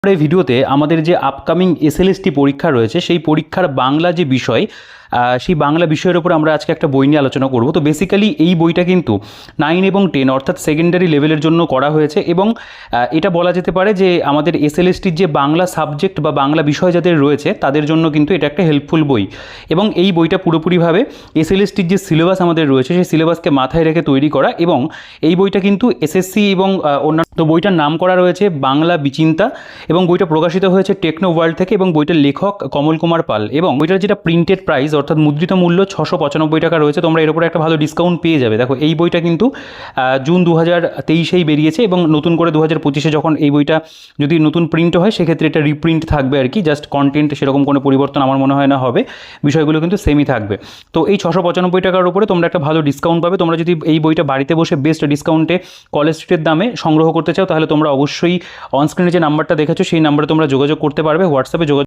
এই ভিডিওতে আমাদের যে আপকামিং এসএলএসটি পরীক্ষা রয়েছে সেই পরীক্ষার বাংলা যে বিষয় সেই বাংলা বিষয়ের উপর আমরা আজকে একটা বই নিয়ে আলোচনা করব। তো বেসিক্যালি এই বইটা কিন্তু 9 এবং 10 অর্থাৎ সেকেন্ডারি লেভেলের জন্য করা হয়েছে এবং এটা বলা যেতে পারে যে আমাদের এসএলএসটির যে বাংলা সাবজেক্ট বা বাংলা বিষয় যাদের রয়েছে তাদের জন্য কিন্তু এটা একটা হেল্পফুল বই। এবং এই বইটা পুরোপুরিভাবে এসএলএসটির যে সিলেবাস আমাদের রয়েছে সেই সিলেবাসকে মাথায় রেখে তৈরি করা, এবং এই বইটা কিন্তু এসএসসি এবং অন্যান্য, তো বইটার নাম করা রয়েছে বাংলা বিচিন্তা এবং বইটা প্রকাশিত হয়েছে টেকনো ওয়ার্ল্ড থেকে এবং বইটার লেখক কমল কুমার পাল। এবং বইটার যেটা প্রিন্টেড প্রাইস অর্থাৎ মুদ্রিত মূল্য 695 টাকা রয়েছে। তোমরা এর উপরে একটা ভালো ডিসকাউন্ট পেয়ে যাবে। দেখো এই বইটা কিন্তু জুন 2023-এই বেরিয়েছে এবং নতুন করে 2025-এ যখন এই বইটা যদি নতুন প্রিন্ট হয় সেক্ষেত্রে এটা রিপ্রিন্ট থাকবে আর কি, জাস্ট কন্টেন্ট সেরকম কোনো পরিবর্তন আমার মনে হয় না হবে, বিষয়গুলো কিন্তু সেমই থাকবে। তো এই 695 টাকার উপরে তোমরা একটা ভালো ডিসকাউন্ট পাবে। তোমরা যদি এই বইটা বাড়িতে বসে বেস্ট ডিসকাউন্টে কলেজ স্ট্রিটের দামে সংগ্রহ করতে চাও তাহলে তোমরা অবশ্যই অনস্ক্রিনে যে নাম্বারটা দেখেছো সেই নাম্বারে তোমরা যোগাযোগ করতে পারবে, হোয়াটসঅ্যাপে যোগাযোগ